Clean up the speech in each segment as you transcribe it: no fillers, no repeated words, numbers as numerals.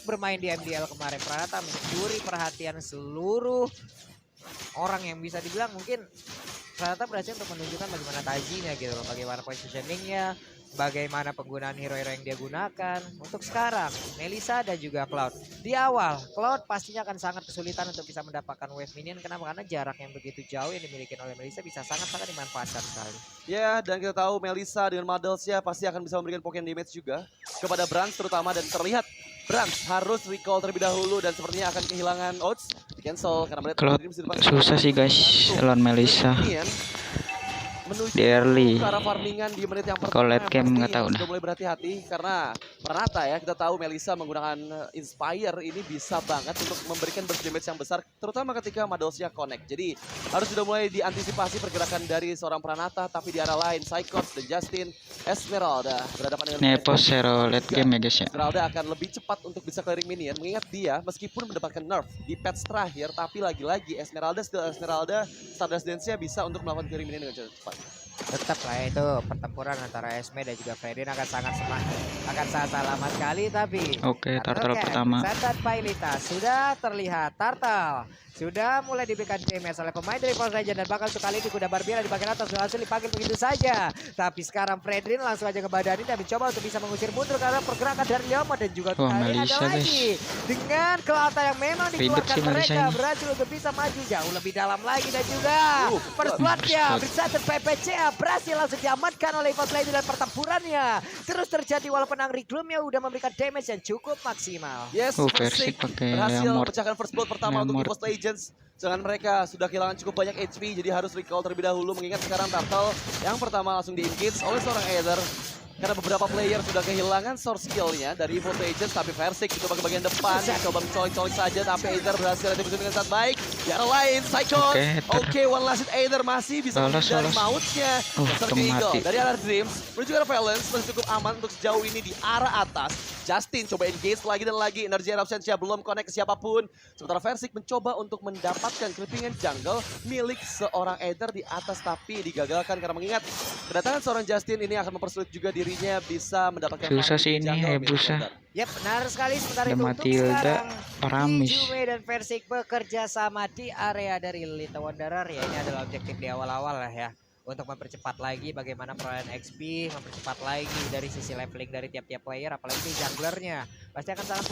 bermain di MDL kemarin. Pranata mencuri perhatian seluruh orang yang bisa dibilang mungkin Pranata berhasil untuk menunjukkan bagaimana tajinya gitu loh, bagaimana positioningnya, bagaimana penggunaan hero-hero yang dia gunakan. Untuk sekarang, Melissa dan juga Cloud. Di awal, Cloud pastinya akan sangat kesulitan untuk bisa mendapatkan wave minion. Kenapa? Karena jarak yang begitu jauh yang dimiliki oleh Melissa bisa sangat-sangat dimanfaatkan sekali. Ya, dan kita tahu Melissa dengan Madelsnya pasti akan bisa memberikan poken damage juga kepada Brans terutama, dan terlihat Brans harus recall terlebih dahulu dan sepertinya akan kehilangan odds. Di cancel karena melihat Cloud susah sih guys lawan Melissa menuju di early. ke arah farmingan di menit yang Kalau pertama late game nggak tahu sudah dah. mulai berhati-hati karena Pranata ya, kita tahu Melissa menggunakan Inspire ini bisa banget untuk memberikan burst damage yang besar terutama ketika Madelsnya connect. Jadi harus sudah mulai diantisipasi pergerakan dari seorang Pranata, tapi di arah lain Psychos dan Justin Esmeralda berhadapan dengan Nepos hero late game ya guys ya. Esmeralda akan lebih cepat untuk bisa clearing minion, mengingat dia meskipun mendapatkan nerf di patch terakhir, tapi lagi-lagi Esmeralda Stardust Dance-nya bisa untuk melakukan clearing minion dengan cepat. Tetap lah itu pertempuran antara Esme dan juga Fredin akan sangat lama sekali, tapi Oke, Turtle pertama. Santan Pailita sudah terlihat. Turtle sudah mulai diberikan damage oleh pemain dari Force Legend, dan bakal sekali di kuda Barbilla di bagian atas langsung dipanggil begitu saja. Tapi sekarang Fredrin langsung aja ngebadanin dan mencoba untuk bisa mengusir mundur karena pergerakan dari Leoma, dan juga kali ada lagi dengan Kelata yang memang dikeluarkan mereka berhasil untuk bisa maju jauh lebih dalam lagi, dan juga first blood-nya bersatu PPCA berhasil langsung diamankan oleh Force Legend, dan pertempurannya terus terjadi walaupun Angry Gloom-nya udah memberikan damage yang cukup maksimal. Yes, Persik pakai berhasil Lemort. pecahkan first blood pertama untuk EVOS Legends. Sedangkan mereka sudah kehilangan cukup banyak HP, jadi harus recall terlebih dahulu, mengingat sekarang Turtle yang pertama langsung di-engage oleh seorang Aether. Karena beberapa player sudah kehilangan source skill-nya dari EVOS Legends, tapi Versik coba ke bagian depan, coba mencolek-colek saja, tapi Aether berhasil retribusi dengan sangat baik. Di arah lain, Psychos, oke, one last hit Aether masih bisa menghindari mautnya. Dari arah Dreams, menuju ke arah Valence, masih cukup aman untuk sejauh ini di arah atas. Justin coba engage lagi dan lagi, energi Eruption-nya belum connect ke siapapun. Sementara Versik mencoba untuk mendapatkan creepingan jungle milik seorang Aether di atas, tapi digagalkan karena mengingat kedatangan seorang Justin ini akan mempersulit juga dirinya bisa mendapatkan susah sih ini Hayabusa. Ya benar sekali. Sementara itu untuk Matilda, sekarang Paramis, Jume dan Versik bekerja sama di area dari Lita Wanderer. Ya ini adalah objektif di awal-awal lah ya, untuk mempercepat lagi bagaimana perolehan XP, mempercepat lagi dari sisi leveling dari tiap-tiap player, apalagi junglernya pasti akan sangat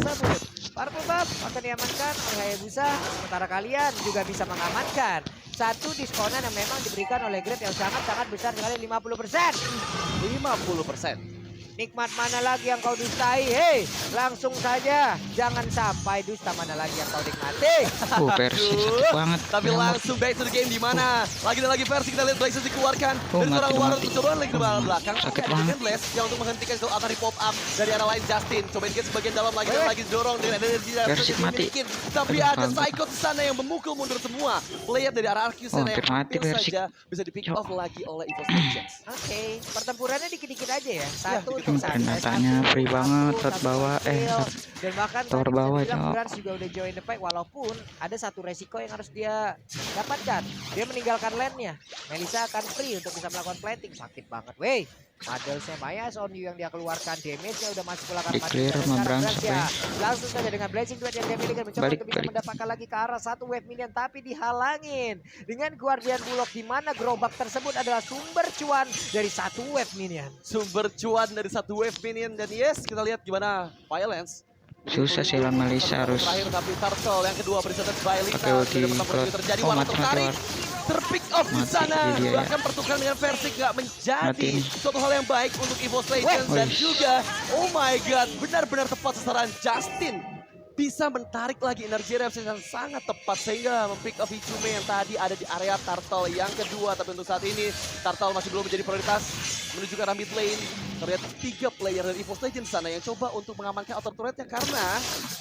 tersebut. Purple buff akan diamankan oleh Hayabusa, sementara kalian juga bisa mengamankan satu diskonan yang memang diberikan oleh Grade yang sangat-sangat besar sekali, 50%. 50%. Nikmat mana lagi yang kau dustai? Hei, langsung saja. Jangan sampai dusta mana lagi yang kau nikmati. Persik sakit banget. Tapi langsung back to the game, di mana lagi dan lagi Persik kita lihat Blazes dikeluarkan dari seorang Warren, coba lagi ke belakang. Sakit banget. Blaze yang untuk menghentikan itu akan di pop up dari arah lain. Justin coba engage sebagian dalam lagi dan lagi dorong dengan energi dan Persik mati. Tapi ada Psycho di sana yang memukul mundur semua player dari arah Arceus yang hampir saja bisa di pick off lagi oleh EVOS Legends. Oke, pertempurannya dikit-dikit aja ya. Satu Pernatanya free banget, tot bawah, dan bahkan tower bawah Brans juga udah join the fight, walaupun ada satu resiko yang harus dia dapatkan. Dia meninggalkan lane-nya. Melissa akan free untuk bisa melakukan planting. Sakit banget, wey. Madelsnya Maya on you yang dia keluarkan, damage-nya udah masuk ke belakang. Clear sama Brans ya. Langsung saja dengan blessing duet yang dia miliki mencoba untuk bisa mendapatkan lagi ke arah satu wave minion, tapi dihalangin dengan Guardian Bullock, di mana gerobak tersebut adalah sumber cuan dari satu wave minion. Sumber cuan dari satu wave minion, dan yes, kita lihat gimana Violence. Susah sih lawan Melissa harus. Terakhir tapi Turtle yang kedua berisakan Bailey. Pakai ulti terjadi walau tertarik. Terpick off di sana, bahkan pertukaran dengan Versik nggak menjadi suatu hal yang baik untuk EVOS Legends, dan juga oh my god, benar-benar tepat sasaran. Justin bisa menarik lagi energi reaksi yang sangat tepat sehingga mempick off Ichume yang tadi ada di area Turtle yang kedua. Tapi untuk saat ini Turtle masih belum menjadi prioritas menuju ke arah mid lane. Terlihat 3 player dari EVOS Legends sana yang coba untuk mengamankan outer turretnya, karena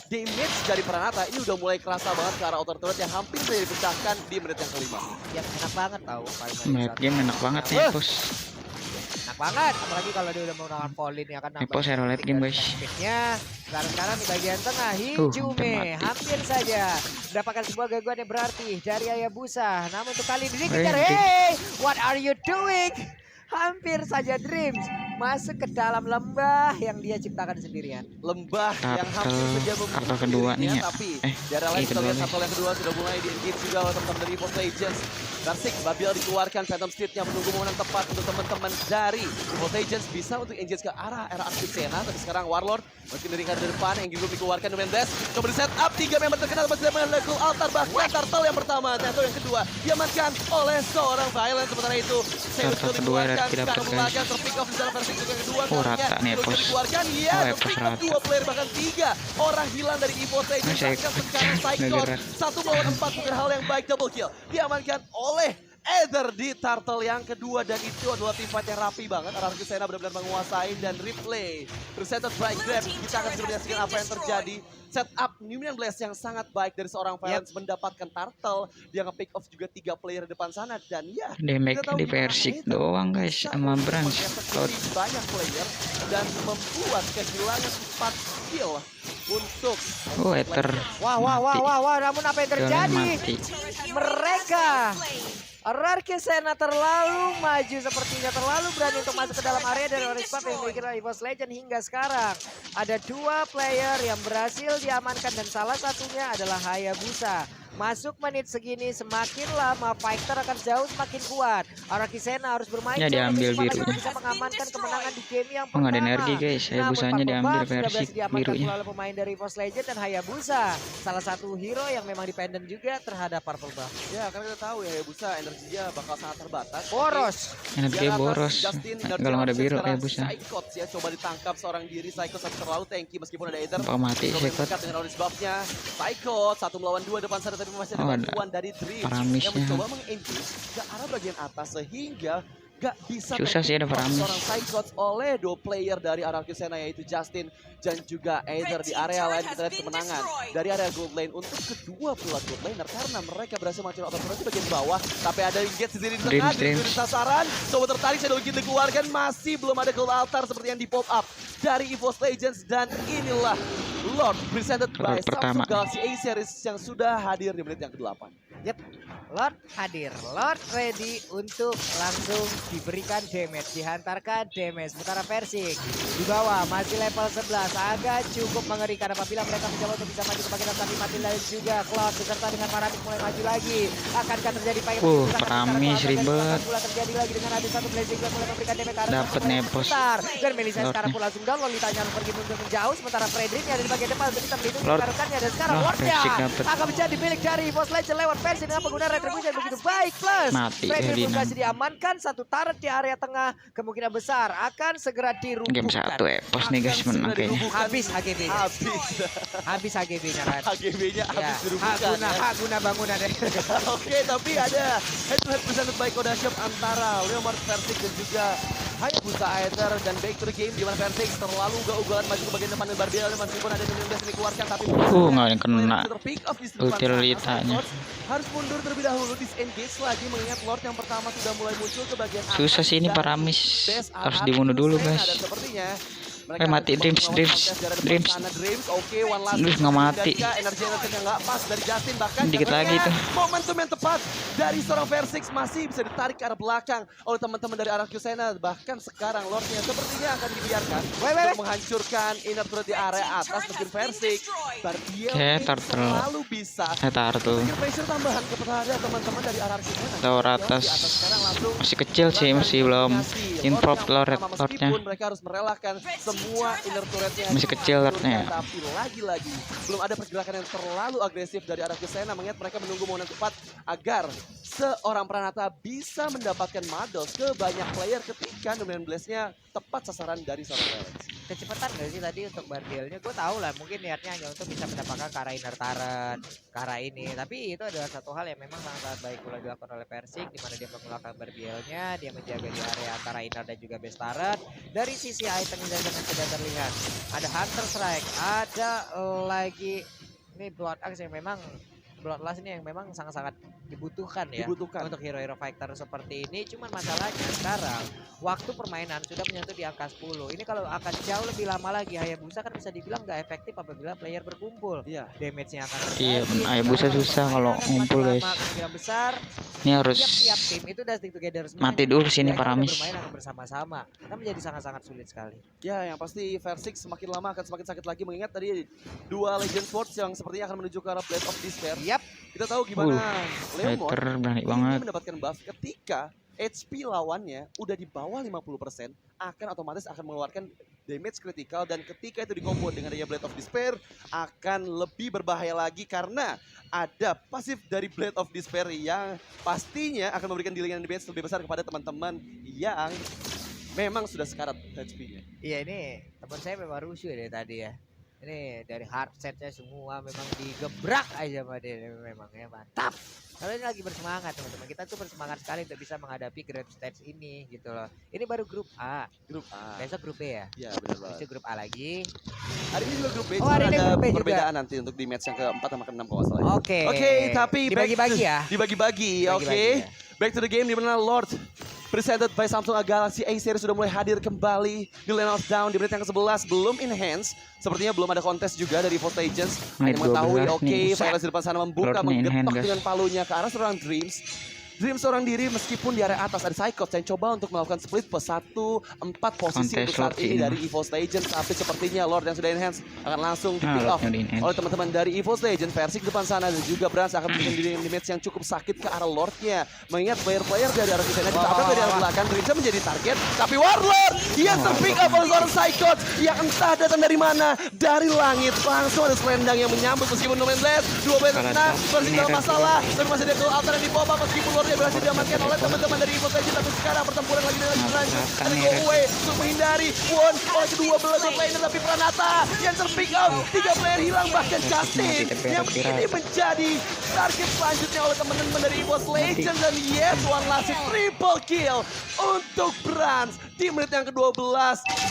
damage dari Pranata ini udah mulai kerasa banget ke arah outer turret yang hampir saja dipecahkan di menit yang kelima. Ya enak banget tau. Menit game enak banget nih Nepos. Enak banget, apalagi kalau dia udah menggunakan Pauline ya kan. Nepos hero late game guys. Sekarang di bagian tengah Hijume hampir saja mendapatkan sebuah gangguan yang berarti dari Hayabusa. Namun untuk kali ini dikejar, hey, what are you doing? Hampir saja Dreams masuk ke dalam lembah yang dia ciptakan sendirian. Lembah yang hampir saja kartu kedua nih ya. tapi dari lain kita kedua lihat nih. kartu yang kedua sudah mulai di-engage juga oleh teman-teman dari EVOS Legends. Persik Babil dikeluarkan, Phantom Steed-nya menunggu momen tepat untuk teman-teman dari EVOS Legends bisa untuk engage ke arah era aktif Sena. Tapi sekarang Warlord mungkin dari kado depan yang belum dikeluarkan dengan Blast. Coba di set up 3 member terkenal masih dengan Cool Altar, bahkan Turtle yang pertama atau yang kedua diamankan oleh seorang Violent. Sementara itu Turtle kedua dari tidak belakang terpick off di dalam Persik juga yang kedua. Rata nih Epos. Dikeluarkan ya, terpick off 2 player bahkan 3 orang hilang dari EVOS Legends. Bahkan sekarang Psychot 1 melawan 4 bukan hal yang baik, double kill diamankan oleh Ether di Turtle yang kedua, dan itu adalah tim fight yang rapi banget. Ararki Sena benar-benar menguasai dan replay. Presented by Grab, kita akan coba menyaksikan apa yang terjadi. Setup Numian Blast yang sangat baik dari seorang Violence mendapatkan Turtle. Dia nge-pick off juga 3 player depan sana, dan ya Damage di Persik doang guys sama Brans. banyak player dan membuat kehilangan 4 skill untuk Ether. Wah, namun apa yang terjadi? Mati. Mereka Ararki Sena terlalu maju, sepertinya terlalu berani untuk masuk ke dalam area dari Orange Buff yang dimiliki oleh EVOS Legends. Hingga sekarang ada 2 player yang berhasil diamankan dan salah satunya adalah Hayabusa. Masuk menit segini semakin lama fighter akan jauh semakin kuat. Ararki Sena harus bermain Ya, diambil birunya. bisa mengamankan kemenangan di game yang Oh, nggak ada pertama. energi guys, Hayabusanya diambil Persik birunya. Oleh pemain dari EVOS Legends dan Hayabusa, salah satu hero yang memang dependent juga terhadap Purple Buff. Ya, karena kita tahu ya Hayabusa energinya bakal sangat terbatas. Boros. Energi boros. Kalau nggak ada biru Hayabusa. Psychot ya, coba ditangkap seorang diri. Psychot terlalu tanky meskipun ada Ether. Apa mati Psychot? Dengan orange buff-nya. Psychot 1 melawan 2 depan sana, tapi masih ada bantuan dari Dream yang mencoba meng-engage ke arah bagian atas sehingga gak bisa susah sih ada Paramis. Seorang Psychot oleh 2 player dari Ararki Sena yaitu Justin dan juga Ether. Di area lain kita lihat kemenangan dari area gold lane untuk kedua pula gold laner karena mereka berhasil menghancurkan otot di bagian bawah, tapi ada engage sendiri di tengah. Dari sasaran coba tertarik, Shadow Kid dikeluarkan, masih belum ada gold altar seperti yang di pop up dari EVOS Legends, dan inilah Lord presented by Samsung Galaxy A Series yang sudah hadir di menit yang ke-8. Yep, Lord hadir, Lord ready untuk langsung diberikan damage, dihantarkan damage. Sementara Persik di bawah masih level 11, agak cukup mengerikan apabila mereka mencoba untuk bisa maju ke bagian atas, tapi mati lain juga. Cloud beserta dengan Paramis mulai maju lagi. Akankah terjadi Paramis ribet. Terjadi lagi dengan ada satu blazing yang mulai memberikan damage. Dapat Nepos. Dan Melisa sekarang pun langsung down. Lolitanya pergi menjauh, sementara Frederick ada di bagian depan untuk bisa melindungi rekannya, dan sekarang Lordnya akan menjadi milik dari EVOS Legends lewat Persik dengan penggunaan retribution begitu baik. Plus Frederick berhasil diamankan, satu turret di area tengah kemungkinan besar akan segera dirumpuhkan. Game 1 Epos nih guys menang kayaknya. Habis HGB-nya. Habis HGB-nya kan. HGB-nya habis dirumpuhkan. Hak guna bangunan. Oke, tapi ada head to head presented by Koda Shop antara Leomard Persik dan juga Hayabusa Aether, dan back to the game di mana Persik terlalu ugal-ugalan maju ke bagian depan dan Barbiel meskipun ada yang dikeluarkan, tapi nggak yang kena ulti Lolitanya. Harus mundur terlebih dahulu, disengage lagi mengingat Lord yang pertama sudah mulai muncul ke bagian atas. Susah sih ini Paramis, harus dibunuh dulu guys. Mati Dreams. Oke, one last nggak mati. Energinya nggak pas dari Justin, bahkan dikit lagi tuh. Momentum yang tepat dari seorang Persik masih bisa ditarik ke arah belakang oleh teman-teman dari Ararki Sena. Bahkan sekarang Lordnya sepertinya akan dibiarkan untuk menghancurkan inner turret di area atas. Mungkin Persik Barbiel selalu bisa memberikan pressure tambahan kepada teman-teman dari Ararki Sena. Tower atas masih kecil sih, masih belum improve Lordnya. Mereka harus merelakan semua inner turretnya masih kecil Lordnya. Tapi lagi-lagi belum ada pergerakan yang terlalu agresif dari Ararki Sena, mengingat mereka menunggu momen tepat agar seorang Pranata bisa mendapatkan models ke banyak player ketika Dominant Blast-nya tepat sasaran dari seorang Violence. Kecepatan gak sih tadi untuk Barbielnya? Gue tahu lah mungkin niatnya hanya untuk bisa mendapatkan ke arah inner turret, ke arah ini. Tapi itu adalah satu hal yang memang sangat baik pula dilakukan oleh Persik, di mana dia menggunakan Barbielnya, dia menjaga di area antara inner dan juga base turret. Dari sisi item ini sudah terlihat ada Hunter Strike, ada lagi ini Blood Axe yang memang Bloodlust ini yang memang sangat-sangat dibutuhkan ya Dibutuhkan. untuk hero-hero fighter seperti ini. Cuman masalahnya sekarang waktu permainan sudah menyentuh di angka 10. Ini kalau akan jauh lebih lama lagi, Hayabusa kan bisa dibilang nggak efektif apabila player berkumpul. Iya. Damage-nya akan Iya, terjadi. Hayabusa Karena susah permainan kalau akan ngumpul, semakin guys. lama, kemungkinan besar Ini harus tiap tim itu udah stick together semua. mati dulu sini Mereka udah Paramis. bermain akan bersama-sama. Kan menjadi sangat-sangat sulit sekali. Ya, yang pasti Versix semakin lama akan semakin sakit lagi mengingat tadi dua Legend Swords yang sepertinya akan menuju ke arah Blade of Despair. Yap. Kita tahu gimana Leomord Hacker berani ini banget. mendapatkan buff ketika HP lawannya udah di bawah 50% akan otomatis akan mengeluarkan damage kritikal dan ketika itu dikombo dengan adanya Blade of Despair akan lebih berbahaya lagi karena ada pasif dari Blade of Despair yang pastinya akan memberikan dealing damage lebih besar kepada teman-teman yang memang sudah sekarat HP-nya. Iya, ini teman saya memang rusuh ya tadi ya. Ini dari hard setnya semua memang digebrak aja sama dia memang ya, mantap. Kalau ini lagi bersemangat teman-teman, kita tuh bersemangat sekali untuk bisa menghadapi grand stage ini gitu loh. Ini baru grup A, Grup A. besok grup B ya. Ya benar banget. Besok grup A lagi. Hari ini juga grup B, Oh, cuma hari ini ada grup B juga. perbedaan nanti untuk di match yang ke-4 sama ke-6 kalau nggak salah. Oke. Oke, tapi dibagi-bagi ya. Dibagi-bagi, oke. Dibagi-bagi ya. Back to the game di mana Lord presented by Samsung Galaxy A series sudah mulai hadir kembali di Lane of Down di menit yang ke-11 belum enhance. Sepertinya belum ada kontes juga dari Evo's Legends. Hanya Menit mengetahui 12 oke, nih. Violence di depan sana membuka, Lord nih, in hand, menggetok guys. dengan palunya ke arah seorang Dreams. Dreams seorang diri meskipun di area atas ada Psychot yang coba untuk melakukan split plus 1-4 posisi Kontes untuk saat Lord ini sih dari Evo's Legends. Tapi sepertinya Lord yang sudah enhance akan langsung di pick Lord off yang di-enhance. oleh teman-teman dari Evo's Legends. Versik depan sana dan juga Brans akan memberikan diri damage yang cukup sakit ke arah Lordnya. Mengingat player-player dari arah Kisana ditabrak dari arah belakang. Dreams menjadi target. Tapi Warlord yang terpick up oleh seorang Psychot yang entah datang dari mana. Dari langit langsung ada selendang yang menyambut meskipun No Man's Land. Dua band kena, Versik dalam masalah. Tapi masih ada altar yang dibawa meskipun Lordnya berhasil diamankan oleh teman-teman dari Evo's Legends. Tapi sekarang pertempuran lagi lanjut. Ada go away untuk menghindari Won oleh kedua belah laner. Tapi Pranata yang terpick up. 3 player hilang bahkan Justin yang ini menjadi target selanjutnya oleh teman-teman dari Evo's Legends. Dan yes, one last hit, triple kill untuk Brans di menit yang ke-12.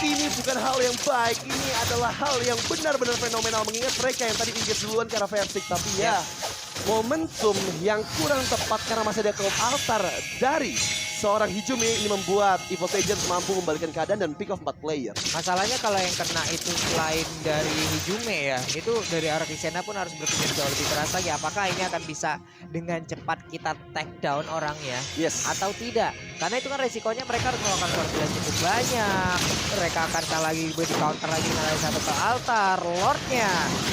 Ini bukan hal yang baik, ini adalah hal yang benar-benar fenomenal mengingat mereka yang tadi engage duluan ke arah Versik. Tapi ya, momentum yang kurang tepat karena masih ada Cloud Altar dari seorang Hijumi ini membuat Evo's Legends mampu membalikkan keadaan dan pick off 4 player. Masalahnya kalau yang kena itu selain dari Hijume ya, itu dari arah Kisena pun harus berpikir jauh lebih keras lagi. Apakah ini akan bisa dengan cepat kita take down orangnya Yes. atau tidak? Karena itu kan resikonya mereka harus melakukan sorti yang cukup banyak. Mereka akan salah lagi di counter lagi dengan satu ke altar. Lordnya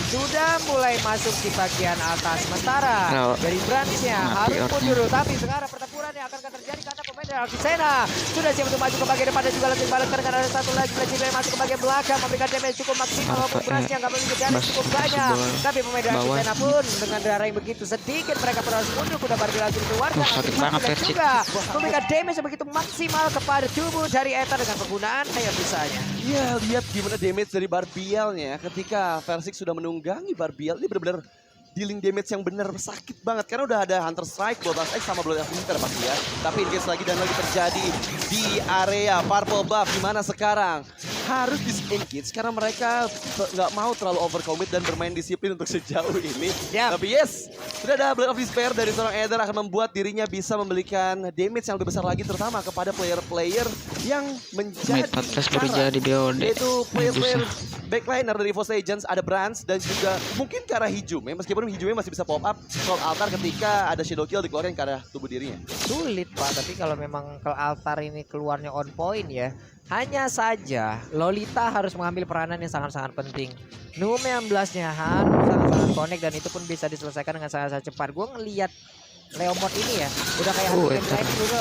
sudah mulai masuk di bagian atas. Sementara Nah, dari Bransnya mati harus Lordnya. mundur. Tapi sekarang pertempuran yang akan terjadi karena pemain dari Kisena sudah siap untuk maju ke bagian depan dan juga lanjut balik dengan ada satu lagi Legendary masuk ke bagian belakang memberikan damage cukup maksimal walaupun Bransnya nggak memiliki damage cukup banyak. Tapi pemain dari bawah. Kisena pun dengan darah yang begitu sedikit mereka pun harus mundur. Kuda Barbie langsung dikeluarkan. sakit Tapi banget, dan Versik. juga memberikan damage yang begitu maksimal kepada tubuh dari Ether dengan penggunaan Hayabusanya. Ya, lihat gimana damage dari Barbielnya ketika Versik sudah menunggangi Barbiel. Ini benar-benar dealing damage yang benar sakit banget. Karena udah ada Hunter Strike, Blood X sama Blood Winter pasti ya. Tapi engage lagi dan lagi terjadi di area Purple Buff. Dimana sekarang harus disengage karena mereka nggak mau terlalu overcommit dan bermain disiplin untuk sejauh ini. Yap. Tapi yes, sudah ada Blade of Despair dari seorang Ether akan membuat dirinya bisa memberikan damage yang lebih besar lagi terutama kepada player-player yang menjadi Menit 14 baru incaran. jadi BOD. Yaitu player-player Hayabusa. backliner dari Evo's Legends, ada Brans dan juga mungkin ke arah Hijume. Meskipun Hijume masih bisa pop up Cloud Altar ketika ada Shadow Kill dikeluarkan ke arah tubuh dirinya. Sulit Pak, tapi kalau memang ke altar ini keluarnya on point ya, hanya saja Lolita harus mengambil peranan yang sangat-sangat penting. Nume 16-nya harus sangat-sangat connect dan itu pun bisa diselesaikan dengan sangat-sangat cepat. Gue ngelihat Leomord ini ya, udah kayak hantu Ether. game dulu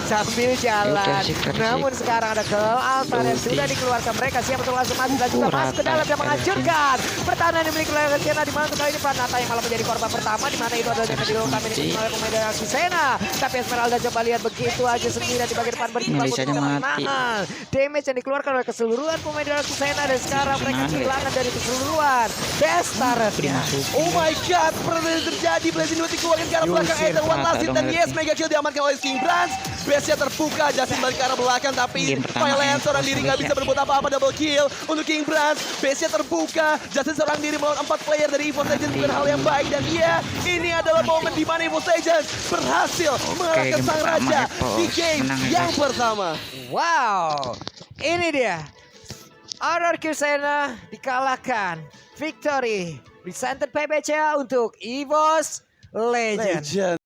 sambil jalan. Versik. Namun sekarang ada ke altar yang sudah dikeluarkan, mereka siap untuk langsung maju dan juga masuk ke dalam dan menghancurkan pertahanan yang dimiliki oleh Kisena. Di mana untuk kali ini Pranata yang malah menjadi korban pertama, di mana itu adalah damage dilakukan oleh pemain dari Kisena. Tapi Esmeralda coba lihat begitu aja sendirian di bagian depan berjibaku Melisanya mati. mahal. Damage yang dikeluarkan oleh keseluruhan pemain dari Kisena dan sekarang mereka kehilangan dari keseluruhan Bestar. Dimasukin. Oh my god, pernah terjadi Blazing 2 dikeluarkan ke arah belakang Diusir. Ether One Rata last hit dong dan berarti. yes mega kill diamankan oleh King Brands. Base-nya terbuka, Justin balik ke arah belakang tapi Game pertama Violent ini seorang diri nggak base-nya. bisa berbuat apa-apa, double kill untuk King Brands. Base-nya terbuka, Justin seorang diri melawan 4 player dari EVOS Legends bukan hal yang baik dan iya, ini adalah momen di mana EVOS Legends berhasil mengalahkan game sang pertama raja EVOS. di game Menang ya, yang guys. pertama. Wow, ini dia. RRQ Sena dikalahkan. Victory presented PBCA untuk EVOS Legends. Legend.